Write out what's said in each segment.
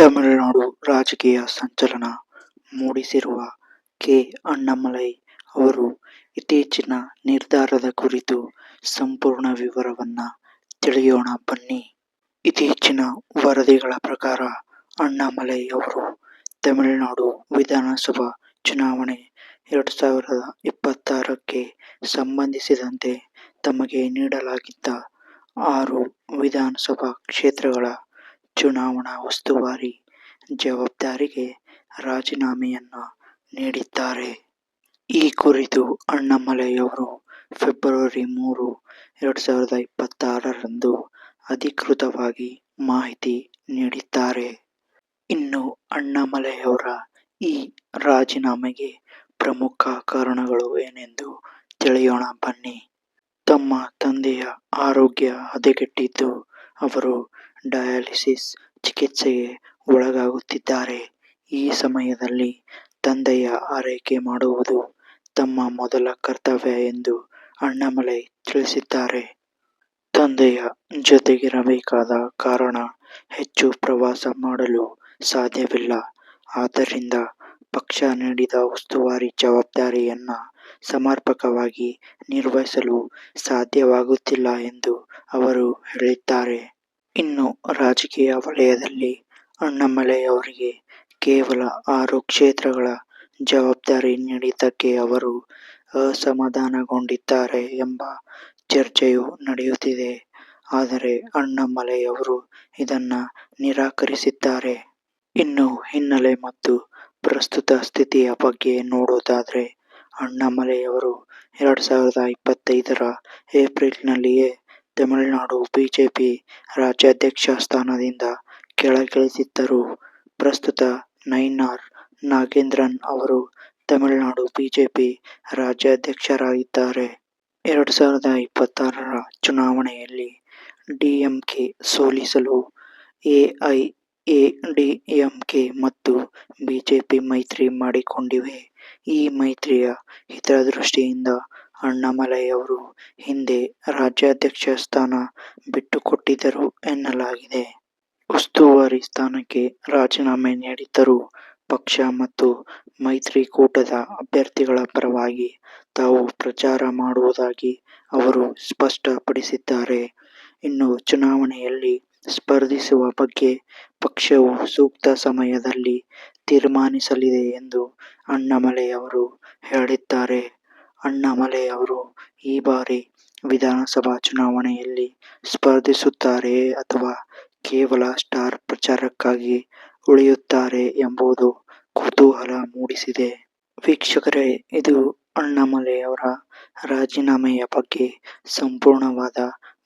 ತಮಿಳುನಾಡು ರಾಜಕೀಯ ಸಂಚಲನ ಮೂಡಿಸಿರುವ ಕೆ. ಅಣ್ಣಾಮಲೈ ಅವರು ಇತ್ತೀಚಿನ ನಿರ್ಧಾರದ ಕುರಿತು ಸಂಪೂರ್ಣ ವಿವರವನ್ನ ತಿಳಿಯೋಣ ಬನ್ನಿ. ಇತ್ತೀಚಿನ ವರದಿಗಳ ಪ್ರಕಾರ ಅಣ್ಣಾಮಲೈ ಅವರು ತಮಿಳುನಾಡು ವಿಧಾನಸಭಾ ಚುನಾವಣೆ 2026ಕ್ಕೆ ಸಂಬಂಧಿಸಿದಂತೆ ತಮಗೆ ನೀಡಲಾಗಿದ್ದ 6 ವಿಧಾನಸಭಾ ಕ್ಷೇತ್ರಗಳ ಚುನಾವಣಾ ಉಸ್ತುವಾರಿ ಜವಾಬ್ದಾರಿಗೆ ರಾಜೀನಾಮೆಯನ್ನ ನೀಡಿದ್ದಾರೆ. ಈ ಕುರಿತು ಅಣ್ಣಾಮಲೈ ಅವರು ಫೆಬ್ರವರಿ 3, 2026ರಂದು ಅಧಿಕೃತವಾಗಿ ಮಾಹಿತಿ ನೀಡಿದ್ದಾರೆ. ಇನ್ನು ಅಣ್ಣಾಮಲೈ ಅವರ ಈ ರಾಜೀನಾಮೆಗೆ ಪ್ರಮುಖ ಕಾರಣಗಳು ಏನೆಂದು ತಿಳಿಯೋಣ ಬನ್ನಿ. ತಮ್ಮ ತಂದೆಯ ಆರೋಗ್ಯ ಹದಗೆಟ್ಟಿದ್ದು ಅವರು ಡಯಾಲಿಸಿಸ್ ಚಿಕಿತ್ಸೆಗೆ ಒಳಗಾಗುತ್ತಿದ್ದಾರೆ. ಈ ಸಮಯದಲ್ಲಿ ತಂದೆಯ ಆರೈಕೆ ಮಾಡುವುದು ತಮ್ಮ ಮೊದಲ ಕರ್ತವ್ಯ ಎಂದು ಅಣ್ಣಾಮಲೈ ತಿಳಿಸಿದ್ದಾರೆ. ತಂದೆಯ ಜೊತೆಗಿರಬೇಕಾದ ಕಾರಣ ಹೆಚ್ಚು ಪ್ರವಾಸ ಮಾಡಲು ಸಾಧ್ಯವಿಲ್ಲ. ಆದ್ದರಿಂದ ಪಕ್ಷ ನೀಡಿದ ಉಸ್ತುವಾರಿ ಜವಾಬ್ದಾರಿಯನ್ನ ಸಮರ್ಪಕವಾಗಿ ನಿರ್ವಹಿಸಲು ಸಾಧ್ಯವಾಗುತ್ತಿಲ್ಲ ಎಂದು ಅವರು ಹೇಳಿದ್ದಾರೆ. ಇನ್ನು ರಾಜಕೀಯ ವಲಯದಲ್ಲಿ ಅಣ್ಣಾಮಲೈ ಅವರಿಗೆ ಕೇವಲ 6 ಕ್ಷೇತ್ರಗಳ ಜವಾಬ್ದಾರಿ ನೀಡಿದ್ದಕ್ಕೆ ಅವರು ಅಸಮಾಧಾನಗೊಂಡಿದ್ದಾರೆ ಎಂಬ ಚರ್ಚೆಯೂ ನಡೆಯುತ್ತಿದೆ. ಆದರೆ ಅಣ್ಣಾಮಲೈ ಅವರು ಇದನ್ನ ನಿರಾಕರಿಸಿದ್ದಾರೆ. ಇನ್ನು ಹಿನ್ನೆಲೆ ಮತ್ತು ಪ್ರಸ್ತುತ ಸ್ಥಿತಿಯ ಬಗ್ಗೆ ನೋಡೋದಾದ್ರೆ ಅಣ್ಣಾಮಲೈ ಅವರು 2025ರ ಏಪ್ರಿಲ್ನಲ್ಲಿಯೇ ತಮಿಳುನಾಡು ಬಿಜೆಪಿ ರಾಜ್ಯಾಧ್ಯಕ್ಷ ಸ್ಥಾನದಿಂದ ಕೆಳಗಿಳಿದಿದ್ದರು. ಪ್ರಸ್ತುತ ನೈನಾರ್ ನಾಗೇಂದ್ರನ್ ಅವರು ತಮಿಳುನಾಡು ಬಿಜೆಪಿ ರಾಜ್ಯಾಧ್ಯಕ್ಷರಾಗಿದ್ದಾರೆ. 2026ರ ಚುನಾವಣೆಯಲ್ಲಿ ಡಿಎಂಕೆ ಸೋಲಿಸಲು ಎಐಎಡಿಎಂಕೆ ಮತ್ತು ಬಿಜೆಪಿ ಮೈತ್ರಿ ಮಾಡಿಕೊಂಡಿವೆ. ಈ ಮೈತ್ರಿಯ ಹಿತದೃಷ್ಟಿಯಿಂದ ಅಣ್ಣಾಮಲೈ ಅವರು ಹಿಂದೆ ರಾಜ್ಯಾಧ್ಯಕ್ಷ ಸ್ಥಾನ ಬಿಟ್ಟುಕೊಟ್ಟಿದ್ದರು ಎನ್ನಲಾಗಿದೆ. ಉಸ್ತುವಾರಿ ಸ್ಥಾನಕ್ಕೆ ರಾಜೀನಾಮೆ ನೀಡಿದ್ದರೂ ಪಕ್ಷ ಮತ್ತು ಮೈತ್ರಿಕೂಟದ ಅಭ್ಯರ್ಥಿಗಳ ಪರವಾಗಿ ತಾವು ಪ್ರಚಾರ ಮಾಡುವುದಾಗಿ ಅವರು ಸ್ಪಷ್ಟಪಡಿಸಿದ್ದಾರೆ. ಇನ್ನು ಚುನಾವಣೆಯಲ್ಲಿ ಸ್ಪರ್ಧಿಸುವ ಬಗ್ಗೆ ಪಕ್ಷವು ಸೂಕ್ತ ಸಮಯದಲ್ಲಿ ತೀರ್ಮಾನಿಸಲಿದೆ ಎಂದು ಅಣ್ಣಾಮಲೈ ಅವರು ಹೇಳಿದ್ದಾರೆ. ಅಣ್ಣಾಮಲೈ ಅವರು ಈ ಬಾರಿ ವಿಧಾನಸಭಾ ಚುನಾವಣೆಯಲ್ಲಿ ಸ್ಪರ್ಧಿಸುತ್ತಾರೆಯೇ ಅಥವಾ ಕೇವಲ ಸ್ಟಾರ್ ಪ್ರಚಾರಕ್ಕಾಗಿ ಉಳಿಯುತ್ತಾರೆ ಎಂಬುದು ಕುತೂಹಲ ಮೂಡಿಸಿದೆ. ವೀಕ್ಷಕರೇ, ಇದು ಅಣ್ಣಾಮಲೈ ಅವರ ರಾಜೀನಾಮೆಯ ಬಗ್ಗೆ ಸಂಪೂರ್ಣವಾದ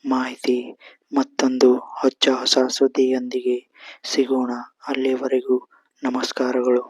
ಮಾಹಿತಿ. ಮತ್ತೊಂದು ಹೊಸ ಸುದ್ದಿಯೊಂದಿಗೆ ಸಿಗೋಣ. ಅಲ್ಲಿಯವರೆಗೂ ನಮಸ್ಕಾರಗಳು.